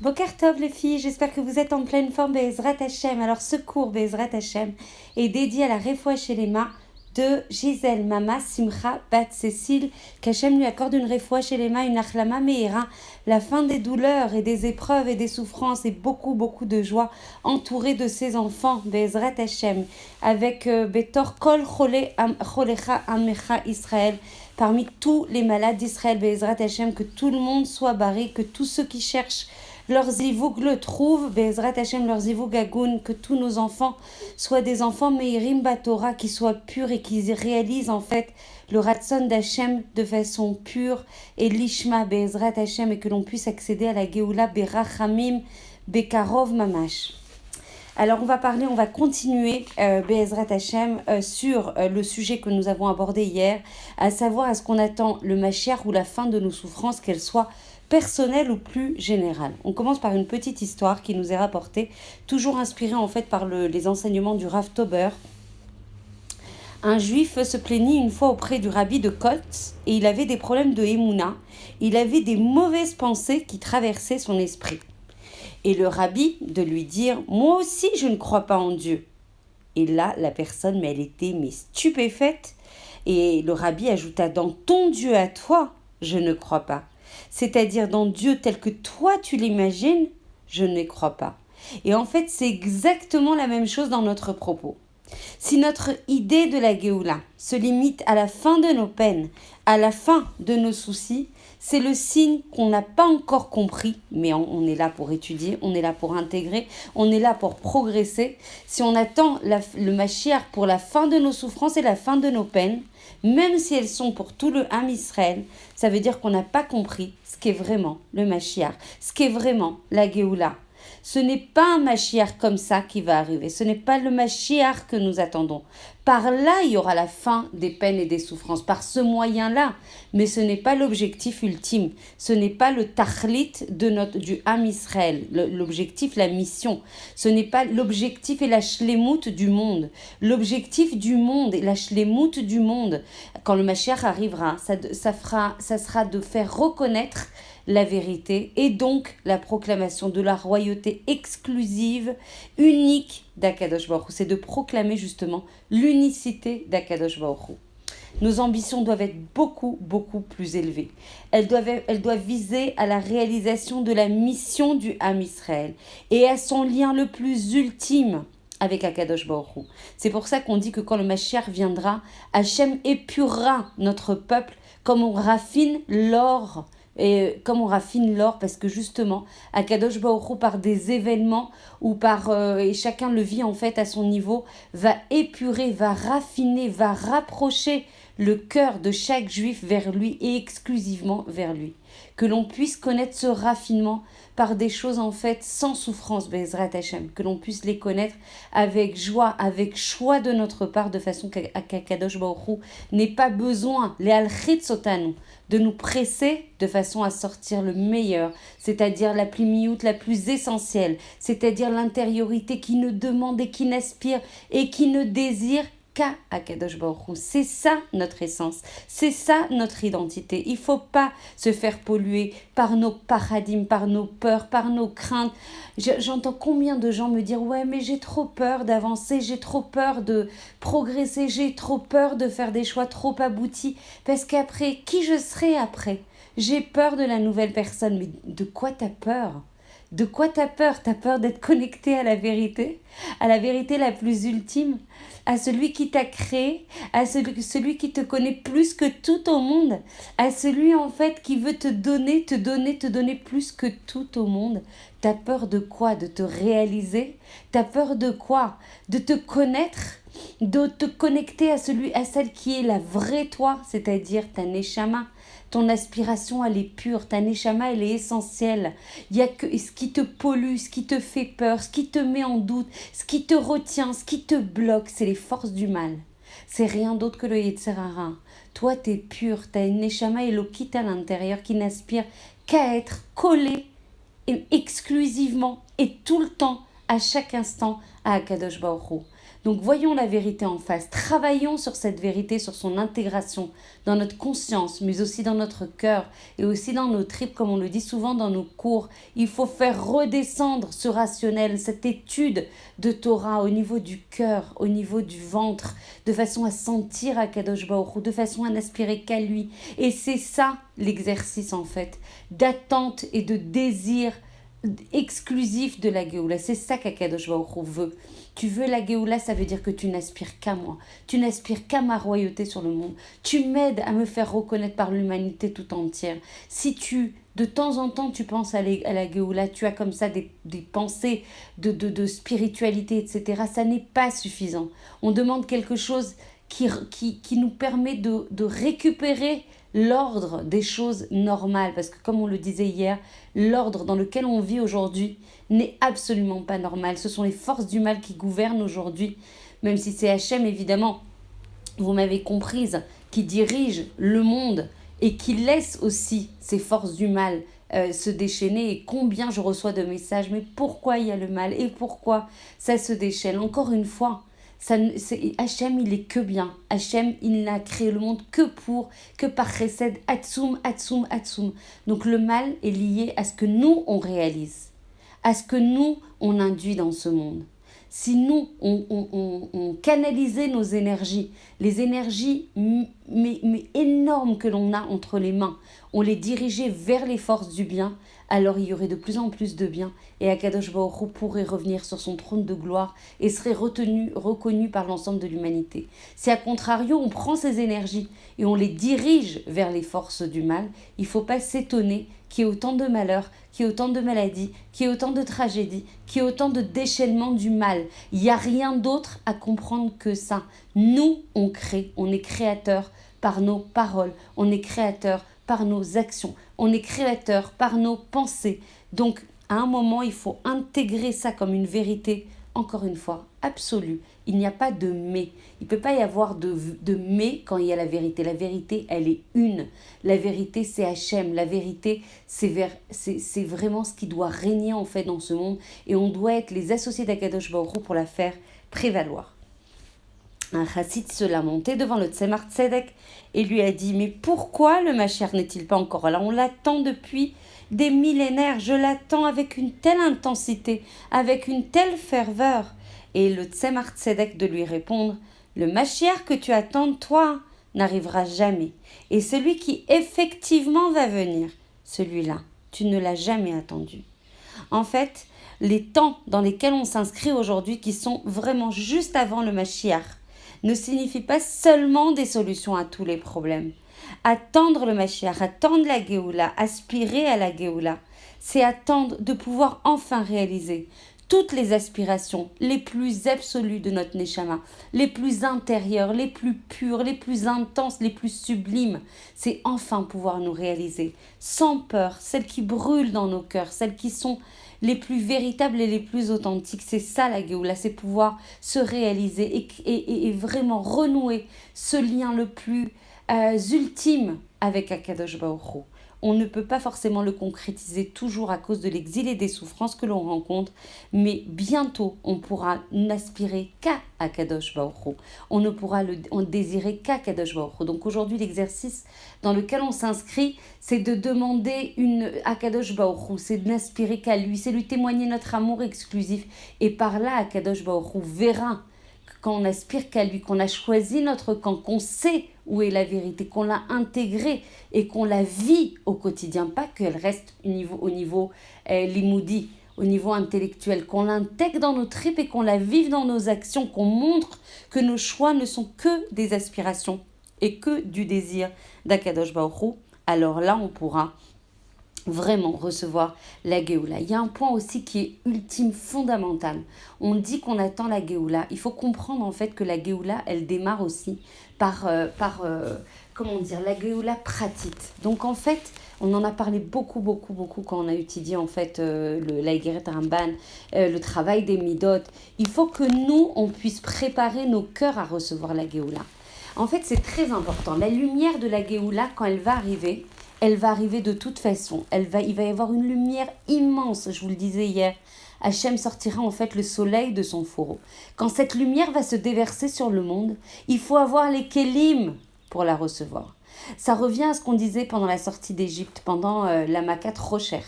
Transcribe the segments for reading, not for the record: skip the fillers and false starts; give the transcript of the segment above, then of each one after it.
Boker Tov les filles, j'espère que vous êtes en pleine forme Be'ezrat Hashem. Alors ce cours Be'ezrat Hashem est dédié à la Refoua Shelema de Gisèle Mama Simcha Bat Cécile, qu'Hachem lui accorde une Refoua Shelema, une Achlama Meira, la fin des douleurs et des épreuves et des souffrances et beaucoup de joie entourée de ses enfants Be'ezrat Hashem, avec Betor Kol Cholecha Amecha Israël, parmi tous les malades d'Israël Be'ezrat Hashem, que tout le monde soit barré, que tous ceux qui cherchent leur zivoug le trouve, Be'ezrat Hashem, leur zivoug agoun, que tous nos enfants soient des enfants meirim batora, qui soient purs et qui réalisent en fait le ratson d'Hachem de façon pure et l'ishma Be'ezrat Hashem, et que l'on puisse accéder à la Geoula Berachamim Bekarov Mamash. Alors on va continuer Be'ezrat Hashem sur le sujet que nous avons abordé hier, à savoir est-ce qu'on attend le Mashiach ou la fin de nos souffrances, qu'elles soient personnelle ou plus générale. On commence par une petite histoire qui nous est rapportée, toujours inspirée en fait par les enseignements du Rav Tober. Un juif se plaignit une fois auprès du rabbi de Kotz et il avait des problèmes de Emouna. Il avait des mauvaises pensées qui traversaient son esprit. Et le rabbi de lui dire « Moi aussi je ne crois pas en Dieu ». Et là, la personne, mais elle était stupéfaite. Et le rabbi ajouta « Dans ton Dieu à toi, je ne crois pas ». C'est-à-dire dans Dieu tel que toi tu l'imagines, je ne crois pas. Et en fait, c'est exactement la même chose dans notre propos. Si notre idée de la Géoula se limite à la fin de nos peines, à la fin de nos soucis, c'est le signe qu'on n'a pas encore compris, mais on est là pour étudier, on est là pour intégrer, on est là pour progresser. Si on attend le Mashiach pour la fin de nos souffrances et la fin de nos peines, même si elles sont pour tout le Ham Israël, ça veut dire qu'on n'a pas compris ce qu'est vraiment le Mashiach, ce qu'est vraiment la Géoula. Ce n'est pas un Mashiach comme ça qui va arriver, ce n'est pas le Mashiach que nous attendons. Par là, il y aura la fin des peines et des souffrances, par ce moyen-là. Mais ce n'est pas l'objectif ultime, ce n'est pas le tachlit du Ham Israël, l'objectif, la mission. Ce n'est pas l'objectif et la shlemout du monde. L'objectif du monde et la shlemout du monde, quand le Mashiach arrivera, ça sera de faire reconnaître la vérité et donc la proclamation de la royauté exclusive, unique d'Akadosh Baruch Hu. C'est de proclamer justement l'unicité d'Akadosh Baruch Hu. Nos ambitions doivent être beaucoup plus élevées. Elles doivent viser à la réalisation de la mission du Ham Israël et à son lien le plus ultime avec Akadosh Baruch Hu. C'est pour ça qu'on dit que quand le Mashiach viendra, Hachem épurera notre peuple comme on raffine l'or. Et comme on raffine l'or, parce que justement, Akadosh Baruch Hu, par des événements ou et chacun le vit en fait à son niveau, va épurer, va raffiner, va rapprocher le cœur de chaque juif vers lui et exclusivement vers lui. Que l'on puisse connaître ce raffinement par des choses en fait sans souffrance, Be'ezrat Hashem, que l'on puisse les connaître avec joie, avec choix de notre part, de façon qu'Akadosh Baruch Hu n'ait pas besoin, les alchit sotanu, de nous presser de façon à sortir le meilleur, c'est-à-dire la plimiout la plus essentielle, c'est-à-dire l'intériorité qui ne demande et qui n'aspire et qui ne désire qu'à Akadosh Baruch Hu. C'est ça notre essence, c'est ça notre identité. Il ne faut pas se faire polluer par nos paradigmes, par nos peurs, par nos craintes. J'entends combien de gens me dire « Ouais, mais j'ai trop peur d'avancer, j'ai trop peur de progresser, j'ai trop peur de faire des choix trop aboutis. Parce qu'après, qui je serai après ? J'ai peur de la nouvelle personne. » Mais de quoi t'as peur ? De quoi t'as peur ? T'as peur d'être connecté à la vérité la plus ultime, à celui qui t'a créé, à celui qui te connaît plus que tout au monde, à celui en fait qui veut te donner plus que tout au monde. T'as peur de quoi ? De te réaliser ? T'as peur de quoi ? De te connaître ? De te connecter à celle qui est la vraie toi, c'est-à-dire ta neshama. Ton aspiration, elle est pure, ta neshama, elle est essentielle. Il y a que ce qui te pollue, ce qui te fait peur, ce qui te met en doute, ce qui te retient, ce qui te bloque, c'est les forces du mal. C'est rien d'autre que le Yetzer Hara. Toi, t'es pur, t'as une neshama élokite à l'intérieur qui n'aspire qu'à être collée exclusivement et tout le temps, à chaque instant, à Akadosh Baruch Hu. Donc voyons la vérité en face, travaillons sur cette vérité, sur son intégration dans notre conscience, mais aussi dans notre cœur et aussi dans nos tripes, comme on le dit souvent dans nos cours. Il faut faire redescendre ce rationnel, cette étude de Torah au niveau du cœur, au niveau du ventre, de façon à sentir Akadosh Baruch Hu, de façon à n'aspirer qu'à lui. Et c'est ça l'exercice en fait, d'attente et de désir exclusif de la Géoula. C'est ça qu'Akadosh Baruch Hu veut. Tu veux la Géoula, ça veut dire que tu n'aspires qu'à moi. Tu n'aspires qu'à ma royauté sur le monde. Tu m'aides à me faire reconnaître par l'humanité tout entière. Si de temps en temps, tu penses à la Géoula, tu as comme ça des pensées de spiritualité, etc. Ça n'est pas suffisant. On demande quelque chose qui nous permet de récupérer l'ordre des choses normales, parce que comme on le disait hier, l'ordre dans lequel on vit aujourd'hui n'est absolument pas normal. Ce sont les forces du mal qui gouvernent aujourd'hui, même si c'est Hachem évidemment, vous m'avez comprise, qui dirige le monde et qui laisse aussi ces forces du mal se déchaîner. Et combien je reçois de messages, mais pourquoi il y a le mal et pourquoi ça se déchaîne? Encore une fois, Hachem, il est que bien. Hachem, il n'a créé le monde que par chesed, atzum, atzum, atzum. Donc le mal est lié à ce que nous, on réalise, à ce que nous, on induit dans ce monde. Si nous, on canalisait nos énergies, les énergies mais énormes que l'on a entre les mains, on les dirigeait vers les forces du bien, alors il y aurait de plus en plus de bien et Akadosh Baruch Hu pourrait revenir sur son trône de gloire et serait reconnu par l'ensemble de l'humanité. Si à contrario, on prend ces énergies et on les dirige vers les forces du mal, il ne faut pas s'étonner qu'il y ait autant de malheurs, qu'il y ait autant de maladies, qu'il y ait autant de tragédies, qu'il y ait autant de déchaînement du mal. Il n'y a rien d'autre à comprendre que ça. Nous, on crée, on est créateur par nos paroles, on est créateur par nos actions, on est créateur par nos pensées. Donc, à un moment, il faut intégrer ça comme une vérité, encore une fois, absolue. Il n'y a pas de mais. Il ne peut pas y avoir de mais quand il y a la vérité. La vérité, elle est une. La vérité, c'est Hachem. La vérité, c'est vraiment ce qui doit régner en fait dans ce monde. Et on doit être les associés d'Akadosh Baruch Hu pour la faire prévaloir. Un chassid se lamentait devant le Tzemar Tzedek et lui a dit « Mais pourquoi le Mashiach n'est-il pas encore là? On l'attend depuis des millénaires. Je l'attends avec une telle intensité, avec une telle ferveur. » Et le Tzemar Tzedek de lui répondre « Le Mashiach que tu attends, toi, n'arrivera jamais. Et celui qui effectivement va venir, celui-là, tu ne l'as jamais attendu. » En fait, les temps dans lesquels on s'inscrit aujourd'hui, qui sont vraiment juste avant le Mashiach, ne signifie pas seulement des solutions à tous les problèmes. Attendre le Mashiach, attendre la Géoula, aspirer à la Géoula, c'est attendre de pouvoir enfin réaliser toutes les aspirations les plus absolues de notre Neshama, les plus intérieures, les plus pures, les plus intenses, les plus sublimes. C'est enfin pouvoir nous réaliser sans peur, celles qui brûlent dans nos cœurs, celles qui sont les plus véritables et les plus authentiques. C'est ça la Géoula, c'est pouvoir se réaliser et vraiment renouer ce lien le plus ultime avec Akadosh Baruch Hu. On ne peut pas forcément le concrétiser toujours à cause de l'exil et des souffrances que l'on rencontre, mais bientôt on pourra n'aspirer qu'à Akadosh Baruch Hu. On ne pourra en désirer qu'à Akadosh Baruch Hu. Donc aujourd'hui l'exercice dans lequel on s'inscrit, c'est de demander une Akadosh Baruch Hu, c'est de n'aspirer qu'à lui, c'est lui témoigner notre amour exclusif. Et par là Akadosh Baruch Hu verra quand on aspire qu'à lui, qu'on a choisi notre camp, qu'on sait où est la vérité, qu'on l'a intégrée et qu'on la vit au quotidien, pas qu'elle reste au niveau limoudi, au niveau intellectuel, qu'on l'intègre dans nos tripes et qu'on la vive dans nos actions, qu'on montre que nos choix ne sont que des aspirations et que du désir d'Akadosh Baruch Hu. Alors là, on pourra vraiment recevoir la Géoula. Il y a un point aussi qui est ultime, fondamental. On dit qu'on attend la Géoula. Il faut comprendre en fait que la Géoula, elle démarre aussi par la Géoula pratique. Donc en fait, on en a parlé beaucoup quand on a étudié en fait l'Aïgeret Ramban, le travail des Midot. Il faut que nous, on puisse préparer nos cœurs à recevoir la Géoula. En fait, c'est très important. La lumière de la Géoula, quand elle va arriver, elle va arriver de toute façon. Il va y avoir une lumière immense, je vous le disais hier. Hachem sortira en fait le soleil de son fourreau. Quand cette lumière va se déverser sur le monde, il faut avoir les kélim pour la recevoir. Ça revient à ce qu'on disait pendant la sortie d'Égypte, pendant la Makat Rocher.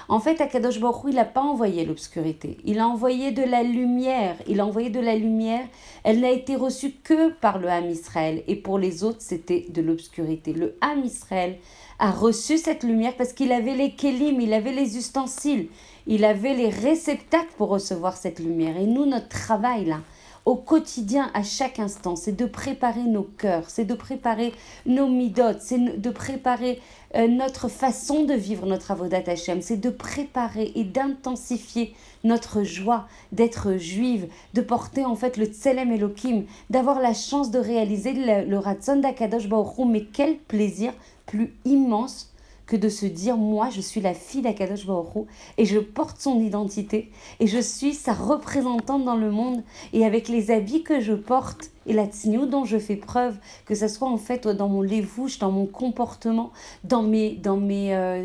En fait, Akadosh Baruch Hu, il n'a pas envoyé l'obscurité. Il a envoyé de la lumière. Il a envoyé de la lumière. Elle n'a été reçue que par le Ham Israël. Et pour les autres, c'était de l'obscurité. Le Ham Israël a reçu cette lumière parce qu'il avait les kélim, il avait les ustensiles, il avait les réceptacles pour recevoir cette lumière. Et nous, notre travail là, au quotidien, à chaque instant, c'est de préparer nos cœurs, c'est de préparer nos midotes, c'est de préparer notre façon de vivre notre avodat Hashem, c'est de préparer et d'intensifier notre joie d'être juive, de porter en fait le Tselem Elohim, d'avoir la chance de réaliser le Ratzon d'Akadosh Baruch Hu. Mais quel plaisir plus immense que de se dire, moi, je suis la fille d'Akadosh Baruch Hu et je porte son identité et je suis sa représentante dans le monde, et avec les habits que je porte et la tzniut dont je fais preuve, que ce soit en fait dans mon lévouche, dans mon comportement,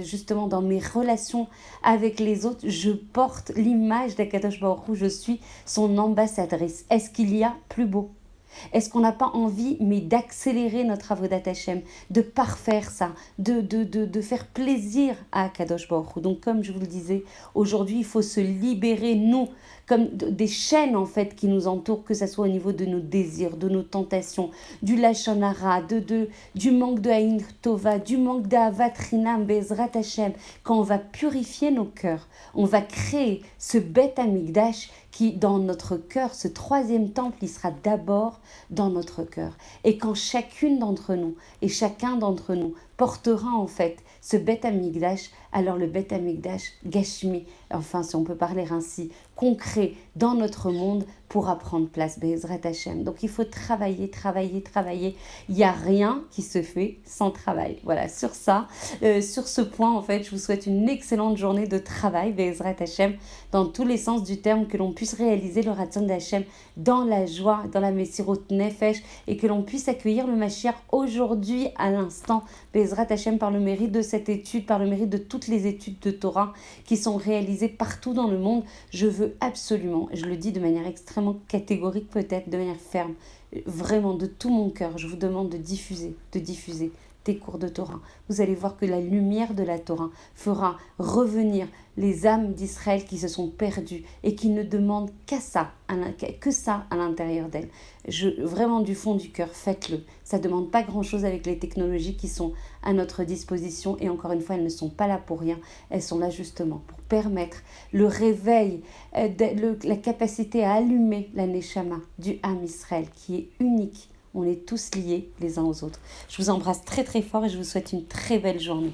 justement dans mes relations avec les autres, je porte l'image d'Akadosh Baruch Hu, je suis son ambassadrice. Est-ce qu'il y a plus beau? Est-ce qu'on n'a pas envie, mais d'accélérer notre avodat Hashem, de parfaire ça, de faire plaisir à Kadosh Baruch Hu? Donc, comme je vous le disais, aujourd'hui, il faut se libérer, nous, comme des chaînes, en fait, qui nous entourent, que ce soit au niveau de nos désirs, de nos tentations, du Lashon Hara, du manque de Haïn Tova, du manque d'Avat Rinam, Bezrat Hashem. Quand on va purifier nos cœurs, on va créer ce Beth Amikdash qui, dans notre cœur, ce troisième temple, il sera d'abord dans notre cœur. Et quand chacune d'entre nous et chacun d'entre nous portera en fait ce Beth Amikdash, alors le Beth Amikdash Gashmi, enfin si on peut parler ainsi, concret dans notre monde, pourra prendre place, Be'ezrat Hashem. Donc il faut travailler, travailler, travailler. Il n'y a rien qui se fait sans travail. Voilà, sur ça, sur ce point en fait, je vous souhaite une excellente journée de travail, Be'ezrat Hashem, dans tous les sens du terme, que l'on puisse réaliser le Ratzon d'Hashem dans la joie, dans la Messirut Nefesh, et que l'on puisse accueillir le Mashiach aujourd'hui, à l'instant, Be'ezrat Hashem, par le mérite de cette étude, par le mérite de toutes les études de Torah qui sont réalisées partout dans le monde. Je veux absolument, je le dis de manière extrêmement catégorique peut-être, de manière ferme, vraiment de tout mon cœur, je vous demande de diffuser des cours de Torah. Vous allez voir que la lumière de la Torah fera revenir les âmes d'Israël qui se sont perdues et qui ne demandent que ça à l'intérieur d'elles. Vraiment du fond du cœur, faites-le. Ça ne demande pas grand-chose avec les technologies qui sont à notre disposition, et encore une fois, elles ne sont pas là pour rien. Elles sont là justement pour permettre le réveil, la capacité à allumer la Neshama du Ham Israël qui est unique. On est tous liés les uns aux autres. Je vous embrasse très très fort et je vous souhaite une très belle journée.